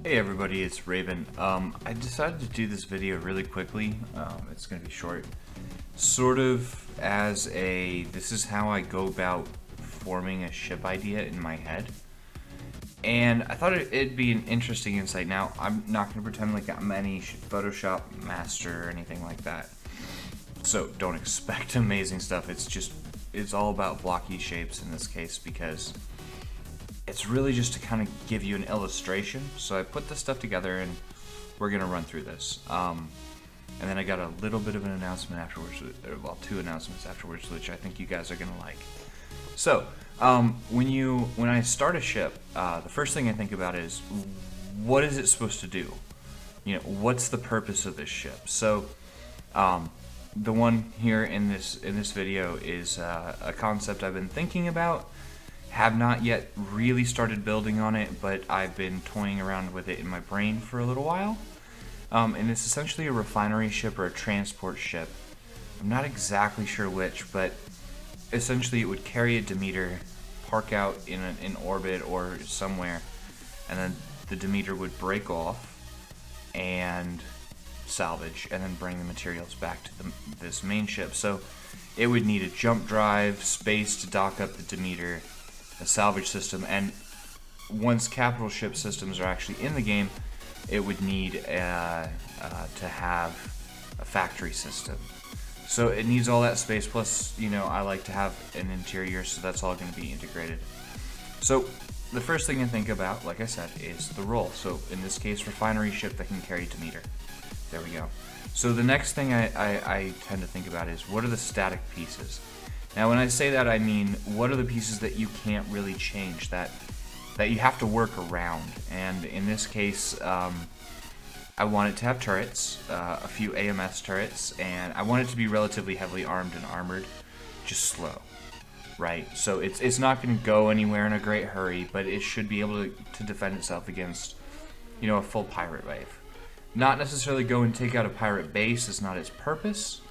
Hey everybody, it's Raven. I decided to do this video really quickly. It's going to be short. Sort of as this is how I go about forming a ship idea in my head. And I thought it'd be an interesting insight. Now, I'm not going to pretend like I'm any Photoshop master or anything like that. So don't expect amazing stuff. It's all about blocky shapes in this case because it's really just to kind of give you an illustration. So I put this stuff together and we're gonna run through this. And then I got a little bit of an announcement afterwards, well, two announcements afterwards, which I think you guys are gonna like. So when I start a ship, the first thing I think about is what is it supposed to do? You know, what's the purpose of this ship? So the one here in this video is a concept I've been thinking about. Have not yet really started building on it, but I've been toying around with it in my brain for a little while. And it's essentially a refinery ship or a transport ship. I'm not exactly sure which, but essentially it would carry a Demeter, park out in orbit or somewhere, and then the Demeter would break off and salvage, and then bring the materials back to this main ship. So it would need a jump drive, space to dock up the Demeter, a salvage system, and once capital ship systems are actually in the game, it would need to have a factory system. So it needs all that space, plus, you know, I like to have an interior, so that's all going to be integrated. So the first thing I think about, like I said, is the role. So in this case, refinery ship that can carry Demeter. There we go. So the next thing I tend to think about is what are the static pieces? Now when I say that, I mean what are the pieces that you can't really change, that you have to work around. And in this case, I want it to have turrets, a few AMS turrets, and I want it to be relatively heavily armed and armored, just slow, right? So it's not going to go anywhere in a great hurry, but it should be able to defend itself against, you know, a full pirate wave. Not necessarily go and take out a pirate base is not its purpose.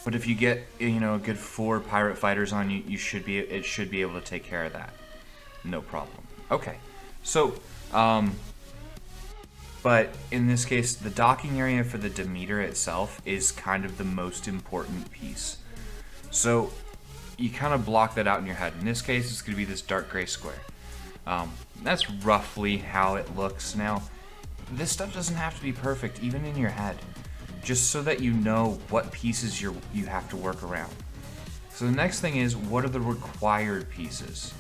But if you get, you know, a good 4 pirate fighters on you, it should be able to take care of that. No problem. Okay. So, but in this case, the docking area for the Demeter itself is kind of the most important piece. So you kind of block that out in your head. In this case, it's going to be this dark gray square. That's roughly how it looks. Now, this stuff doesn't have to be perfect, even in your head, just so that you know what pieces you have to work around. So the next thing is, what are the required pieces?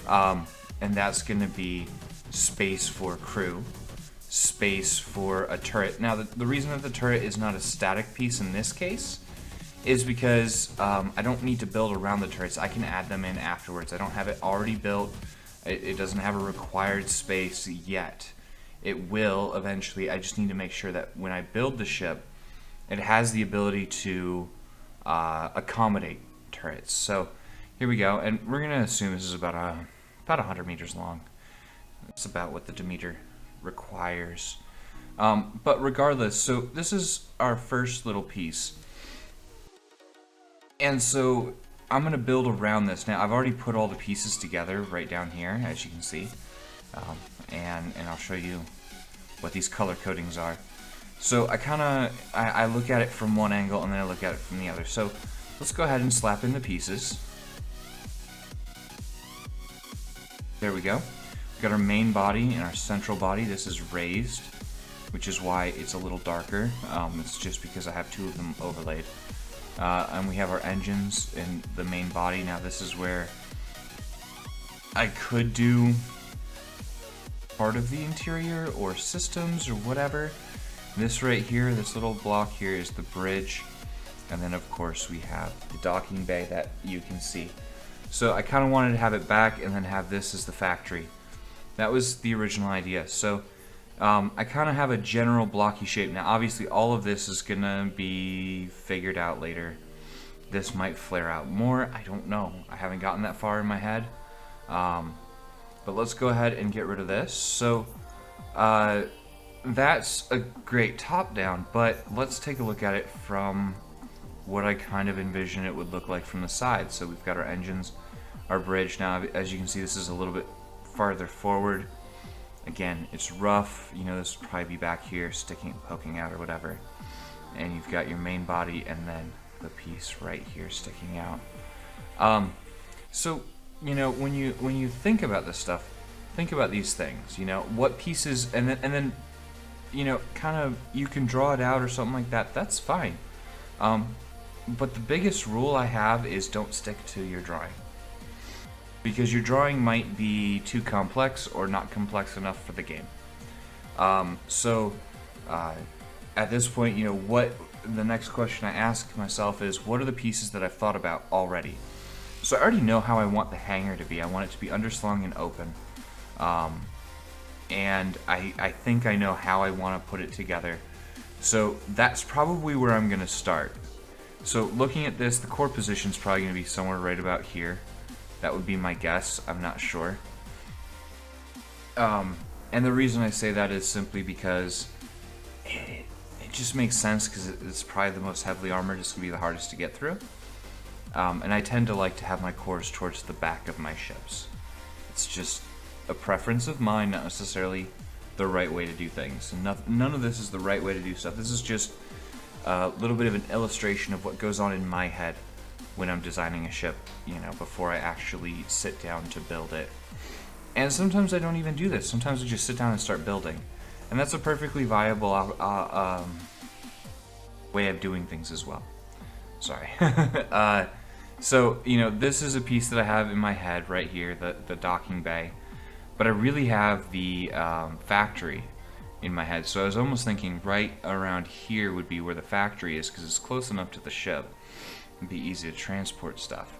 And that's going to be space for crew, space for a turret. Now the reason that the turret is not a static piece in this case is because I don't need to build around the turrets. I can add them in afterwards. I don't have it already built. It doesn't have a required space yet. It will eventually. I just need to make sure that when I build the ship, it has the ability to accommodate turrets. So here we go, and we're gonna assume this is about 100 meters long. That's about what the Demeter requires. But regardless, so this is our first little piece, and so I'm gonna build around this. Now I've already put all the pieces together right down here, as you can see, and I'll show you what these color codings are. So I look at it from one angle and then I look at it from the other. So let's go ahead and slap in the pieces. There we go. We've got our main body and our central body. This is raised, which is why it's a little darker. It's just because I have 2 of them overlaid. And we have our engines in the main body. Now this is where I could do part of the interior or systems or whatever. This right here, this little block here, is the bridge, and then of course we have the docking bay that you can see. So I kind of wanted to have it back and then have this as the factory. That was the original idea. So I kind of have a general blocky shape. Now obviously all of this is gonna be figured out later. This might flare out more, I don't know. I haven't gotten that far in my head. But let's go ahead and get rid of this. So that's a great top down, but let's take a look at it from what I kind of envision it would look like from the side. So we've got our engines, our bridge. Now as you can see, this is a little bit farther forward. Again, it's rough. You know, this would probably be back here, sticking, poking out or whatever. And you've got your main body, and then the piece right here sticking out. So, you know, when you think about this stuff, think about these things. You know, what pieces, and then, you know, kind of you can draw it out or something like that. That's fine. But the biggest rule I have is don't stick to your drawing, because your drawing might be too complex or not complex enough for the game. At this point, you know, what the next question I ask myself is, what are the pieces that I've thought about already? So I already know how I want the hanger to be. I want it to be underslung and open. And I think I know how I want to put it together. So that's probably where I'm going to start. So looking at this, the core position is probably going to be somewhere right about here. That would be my guess. I'm not sure. And the reason I say that is simply because it just makes sense, because it's probably the most heavily armored. It's going to be the hardest to get through. And I tend to like to have my cores towards the back of my ships. It's just a preference of mine, not necessarily the right way to do things. And none of this is the right way to do stuff. This is just a little bit of an illustration of what goes on in my head when I'm designing a ship, you know, before I actually sit down to build it. And sometimes I don't even do this. Sometimes I just sit down and start building. And that's a perfectly viable way of doing things as well. Sorry. So, you know, this is a piece that I have in my head right here, the docking bay. But I really have the factory in my head. So I was almost thinking right around here would be where the factory is, because it's close enough to the ship. It'd be easy to transport stuff.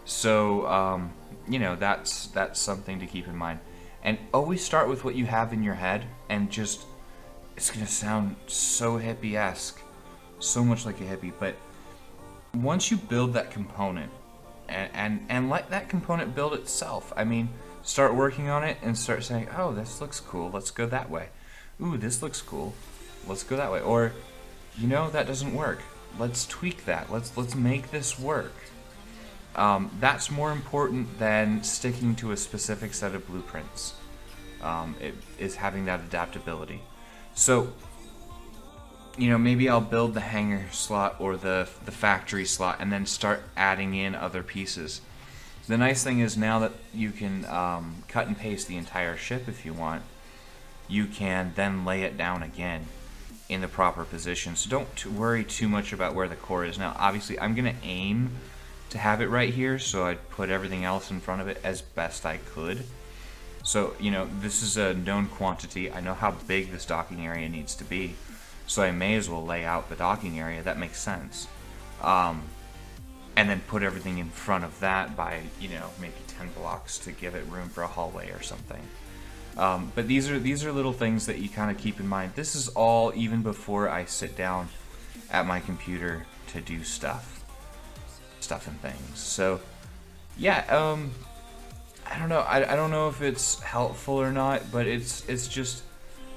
So, you know, that's something to keep in mind. And always start with what you have in your head, and just, it's going to sound so hippie-esque, so much like a hippie, but once you build that component, and let that component build itself. I mean, start working on it and start saying, oh, this looks cool, let's go that way. Ooh, this looks cool, let's go that way. Or, you know, that doesn't work, let's tweak that, let's make this work. That's more important than sticking to a specific set of blueprints. It is having that adaptability. So, you know, maybe I'll build the hangar slot or the factory slot and then start adding in other pieces. The nice thing is, now that you can cut and paste the entire ship if you want, you can then lay it down again in the proper position. So don't worry too much about where the core is. Now, obviously, I'm going to aim to have it right here, so I'd put everything else in front of it as best I could. So, you know, this is a known quantity. I know how big this docking area needs to be, so I may as well lay out the docking area. That makes sense. And then put everything in front of that by, you know, maybe 10 blocks to give it room for a hallway or something. But these are little things that you kind of keep in mind. This is all even before I sit down at my computer to do stuff and things. So yeah, I don't know. I don't know if it's helpful or not, but it's just,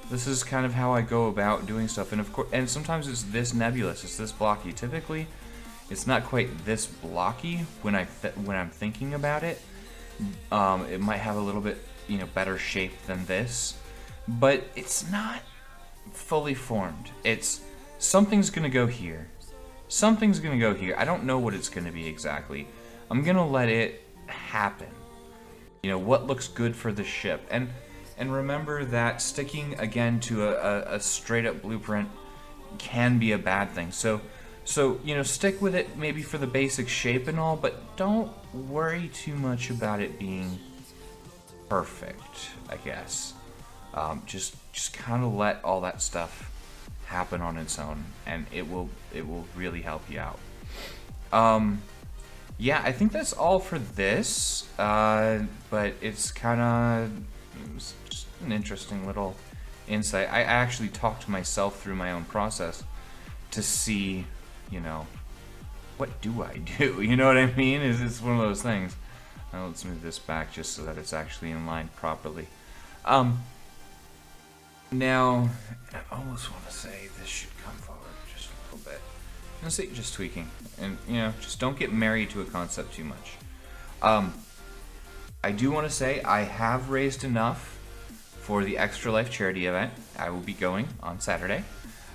this is kind of how I go about doing stuff. And of course, and sometimes it's this nebulous, it's this blocky. Typically, it's not quite this blocky when I'm thinking about it. It might have a little bit, you know, better shape than this, but it's not fully formed. It's, something's gonna go here. Something's gonna go here. I don't know what it's gonna be exactly. I'm gonna let it happen. You know, what looks good for the ship. And remember that sticking again to a straight up blueprint can be a bad thing. So you know, stick with it maybe for the basic shape and all, but don't worry too much about it being perfect, I guess. Just kind of let all that stuff happen on its own, and it will really help you out. Yeah, I think that's all for this, but it's kind of just an interesting little insight. I actually talked to myself through my own process to see, you know, what do I do? You know what I mean? It's one of those things. Let's move this back just so that it's actually in line properly. Now, I almost want to say this should come forward just a little bit. I'm say just tweaking, and you know, just don't get married to a concept too much. I do want to say I have raised enough for the Extra Life charity event. I will be going on Saturday.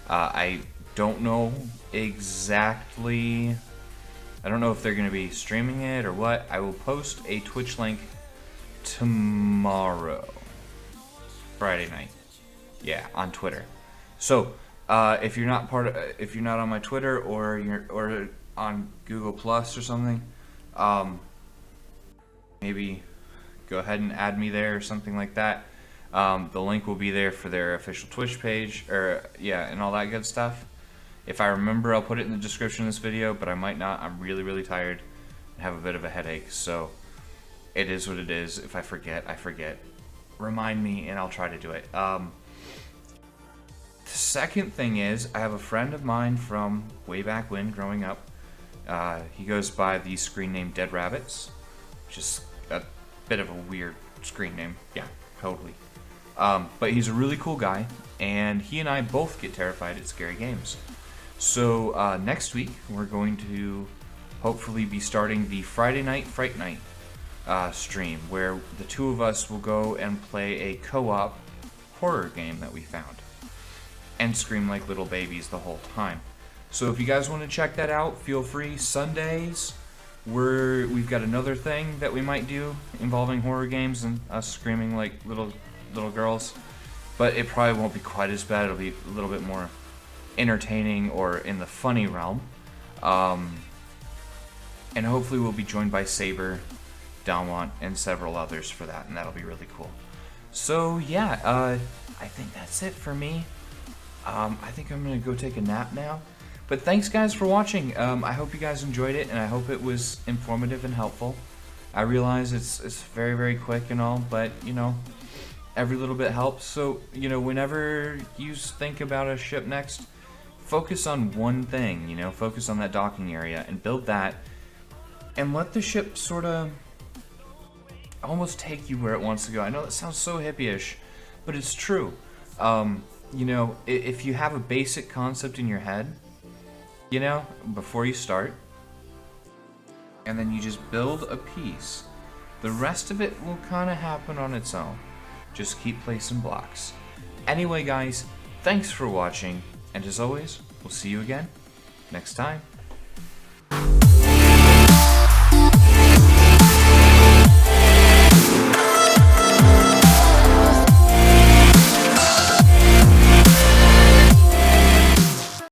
I don't know exactly. I don't know if they're going to be streaming it or what. I will post a Twitch link tomorrow, Friday night. Yeah, on Twitter. So if you're not on my Twitter or on Google Plus or something, maybe go ahead and add me there or something like that. The link will be there for their official Twitch page, and all that good stuff. If I remember, I'll put it in the description of this video, but I might not. I'm really, really tired and have a bit of a headache, so it is what it is. If I forget, I forget. Remind me, and I'll try to do it. The second thing is, I have a friend of mine from way back when, growing up. He goes by the screen name Dead Rabbits, which is a bit of a weird screen name. Yeah, totally. But he's a really cool guy, and he and I both get terrified at scary games. So next week, we're going to hopefully be starting the Friday Night Fright Night stream, where the two of us will go and play a co-op horror game that we found, and scream like little babies the whole time. So if you guys want to check that out, feel free. Sundays, we've got another thing that we might do involving horror games and us screaming like little girls, but it probably won't be quite as bad. It'll be a little bit more entertaining or in the funny realm. And hopefully we'll be joined by Saber, Dalmont, and several others for that, and that'll be really cool. So yeah, I think that's it for me. I think I'm gonna go take a nap now. But thanks guys for watching. I hope you guys enjoyed it, and I hope it was informative and helpful. I realize it's very, very quick and all, but you know, every little bit helps. So, you know, whenever you think about a ship next, focus on one thing, you know, focus on that docking area and build that, and let the ship sort of almost take you where it wants to go. I know that sounds so hippie-ish, but it's true. You know, if you have a basic concept in your head, you know, before you start, and then you just build a piece, the rest of it will kind of happen on its own. Just keep placing blocks. Anyway guys, thanks for watching, and as always, we'll see you again next time.